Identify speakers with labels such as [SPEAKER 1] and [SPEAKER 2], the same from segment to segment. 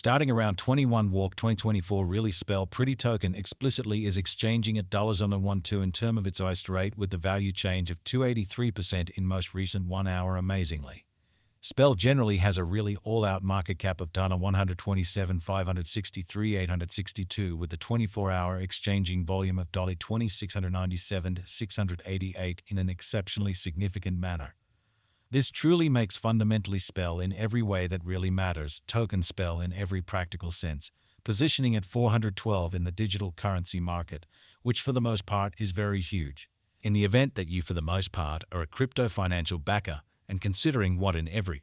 [SPEAKER 1] Starting around 21 Walk 2024 really spell pretty token explicitly is exchanging at $1.12 in term of its ICE rate with the value change of 283% in most recent 1 hour amazingly. Spell generally has a really all-out market cap of $127,563,862 with the 24-hour exchanging volume of $20,697,688 in an exceptionally significant manner. This truly makes fundamentally spell in every way that really matters, token spell in every practical sense, positioning at 412 in the digital currency market, which for the most part is very huge. In the event that you for the most part are a crypto financial backer, and considering what in every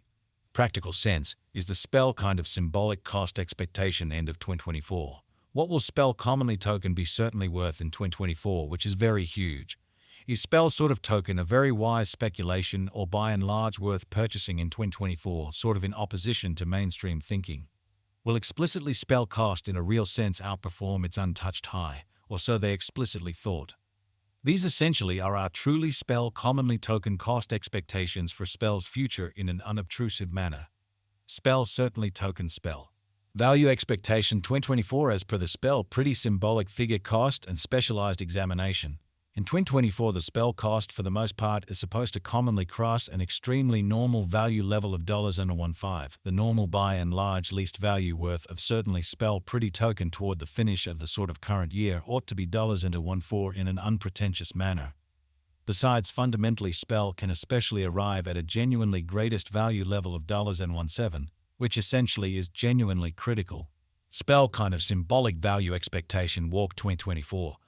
[SPEAKER 1] practical sense is the spell kind of symbolic cost expectation end of 2024, what will spell commonly token be certainly worth in 2024, which is very huge? Is spell sort of token a very wise speculation or by and large worth purchasing in 2024, sort of in opposition to mainstream thinking? Will explicitly spell cost in a real sense outperform its untouched high, or so they explicitly thought? These essentially are our truly spell commonly token cost expectations for spell's future in an unobtrusive manner. Spell certainly token spell. Value expectation 2024 as per the spell pretty symbolic figure cost and specialized examination. In 2024, the spell cost for the most part is supposed to commonly cross an extremely normal value level of $1.15, the normal by and large least value worth of certainly spell pretty token toward the finish of the sort of current year ought to be $1.14 in an unpretentious manner. Besides, fundamentally spell can especially arrive at a genuinely greatest value level of $1.17, which essentially is genuinely critical. Spell kind of symbolic value expectation walk 2024.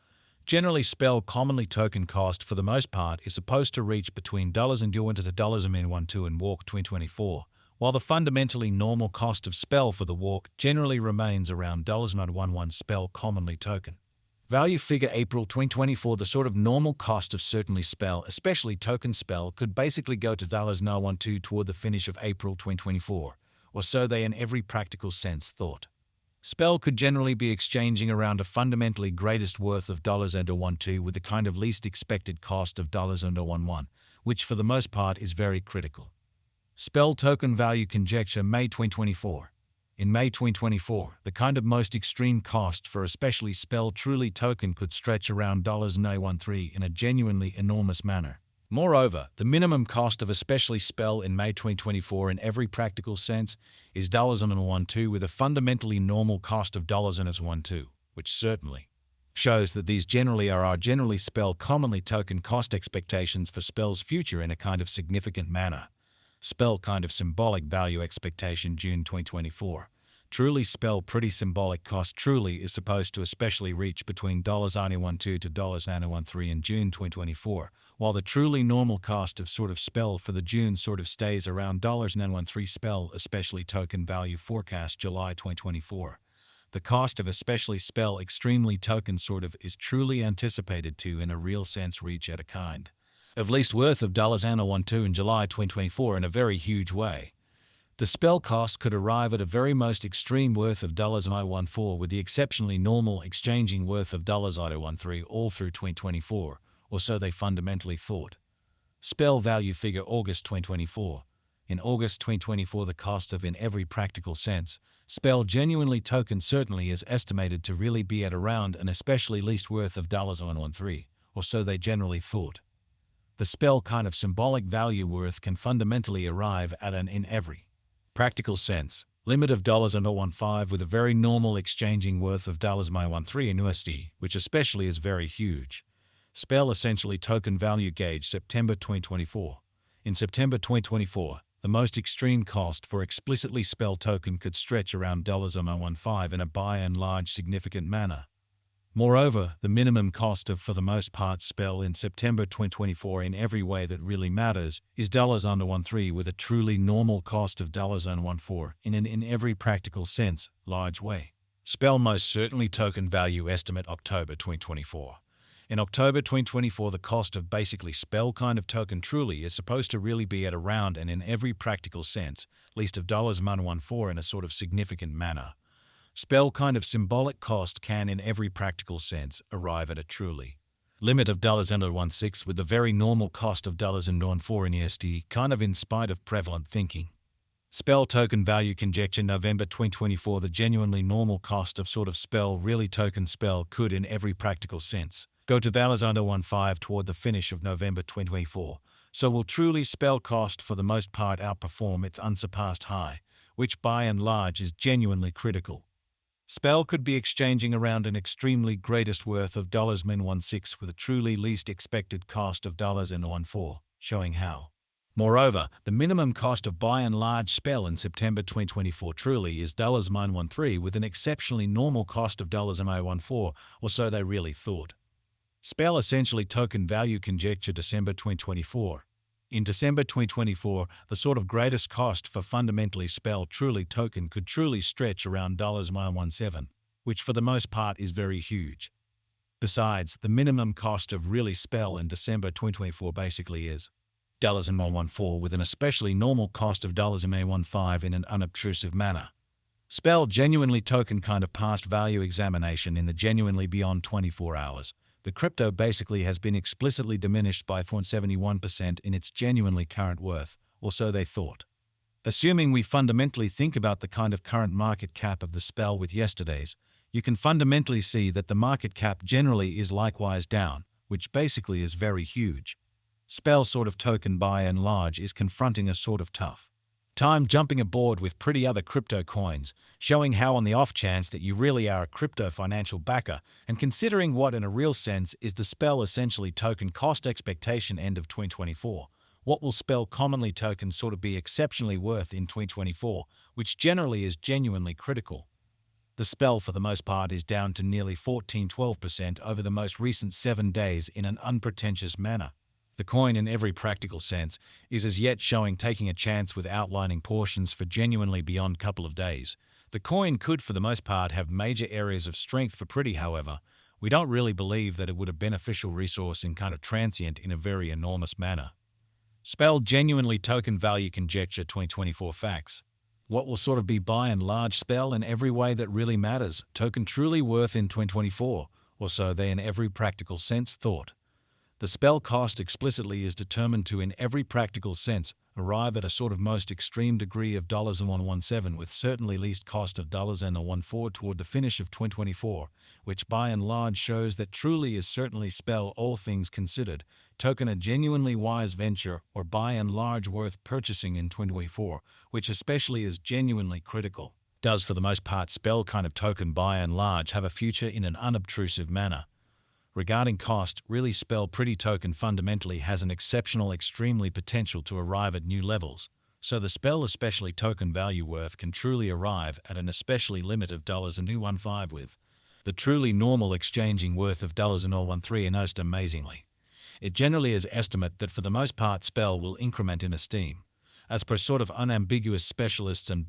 [SPEAKER 1] Generally, spell commonly token cost for the most part is supposed to reach between $1.02 to $1.12 in walk 2024, while the fundamentally normal cost of spell for the walk generally remains around $0.11 spell commonly token. Value figure April 2024, the sort of normal cost of certainly spell, especially token spell, could basically go to $0.12 toward the finish of April 2024, or so they in every practical sense thought. Spell could generally be exchanging around a fundamentally greatest worth of $0.12 with the kind of least expected cost of $0.11, which for the most part is very critical. Spell token value conjecture May 2024. In May 2024, the kind of most extreme cost for especially spell truly token could stretch around $0.13 in a genuinely enormous manner. Moreover, the minimum cost of especially spell in May 2024 in every practical sense is $0.12 with a fundamentally normal cost of $0.12, which certainly shows that these generally are our generally spell commonly token cost expectations for spell's future in a kind of significant manner. Spell kind of symbolic value expectation June 2024. Truly spell pretty symbolic cost truly is supposed to especially reach between $0.12 to $0.13 in June 2024, while the truly normal cost of sort of spell for the June sort of stays around $0.13 spell especially token value forecast July 2024. The cost of especially spell extremely token sort of is truly anticipated to in a real sense reach at a kind of least worth of $0.12 in July 2024 in a very huge way. The spell cost could arrive at a very most extreme worth of $0.14 with the exceptionally normal exchanging worth of $0.13 all through 2024, or so they fundamentally thought. Spell value figure August 2024. In August 2024, the cost of in every practical sense, spell genuinely token certainly is estimated to really be at around an especially least worth of $0.13, or so they generally thought. The spell kind of symbolic value worth can fundamentally arrive at an in every practical sense limit of $0.15 with a very normal exchanging worth of $0.13 in USD, which especially is very huge. Spell essentially token value gauge September 2024. In September 2024, the most extreme cost for explicitly spell token could stretch around $0.15 in a by and large significant manner. Moreover, the minimum cost of for the most part spell in September 2024 in every way that really matters is $0.13 with a truly normal cost of $0.14 in an in every practical sense large way. Spell most certainly token value estimate October 2024. In October 2024, the cost of basically spell kind of token truly is supposed to really be at around and in every practical sense least of $0.14 in a sort of significant manner. Spell kind of symbolic cost can in every practical sense arrive at a truly limit of $0.16 with the very normal cost of $0.14 in USD kind of in spite of prevalent thinking. Spell token value conjecture November 2024. The genuinely normal cost of sort of spell really token spell could in every practical sense go to $0.015 toward the finish of November 2024. So will truly spell cost for the most part outperform its unsurpassed high, which by and large is genuinely critical. Spell could be exchanging around an extremely greatest worth of $-16 with a truly least expected cost of $14, showing how. Moreover, the minimum cost of by and large spell in September 2024 truly is $-13 with an exceptionally normal cost of $-14, or so they really thought. Spell essentially token value conjecture December 2024. In December 2024, the sort of greatest cost for fundamentally spell truly token could truly stretch around $-17, which for the most part is very huge. Besides, the minimum cost of really spell in December 2024 basically is $-14 with an especially normal cost of $-15 in an unobtrusive manner. Spell genuinely token kind of past value examination in the genuinely beyond 24 hours. The crypto basically has been explicitly diminished by 0.71% in its genuinely current worth, or so they thought. Assuming we fundamentally think about the kind of current market cap of the spell with yesterday's, you can fundamentally see that the market cap generally is likewise down, which basically is very huge. Spell sort of token by and large is confronting a sort of tough time jumping aboard with pretty other crypto coins, showing how on the off chance that you really are a crypto financial backer, and considering what in a real sense is the spell essentially token cost expectation end of 2024, what will spell commonly token sort of be exceptionally worth in 2024, which generally is genuinely critical. The spell for the most part is down to nearly 14–12% over the most recent 7 days in an unpretentious manner. The coin in every practical sense is as yet showing taking a chance with outlining portions for genuinely beyond couple of days. The coin could for the most part have major areas of strength for pretty, however, we don't really believe that it would have beneficial resource in kind of transient in a very enormous manner. Spell genuinely token value conjecture 2024 facts. What will sort of be by and large spell in every way that really matters, token truly worth in 2024, or so they in every practical sense thought. The spell cost explicitly is determined to, in every practical sense, arrive at a sort of most extreme degree of $-117 with certainly least cost of $-14 toward the finish of 2024, which by and large shows that truly is certainly spell all things considered, token a genuinely wise venture or by and large worth purchasing in 2024, which especially is genuinely critical. Does for the most part spell kind of token by and large have a future in an unobtrusive manner? Regarding cost, really spell pretty token fundamentally has an exceptional extremely potential to arrive at new levels, so the spell especially token value worth can truly arrive at an especially limit of $-15 with the truly normal exchanging worth of $-13 and most amazingly. It generally is estimate that for the most part spell will increment in esteem, as per sort of unambiguous specialists and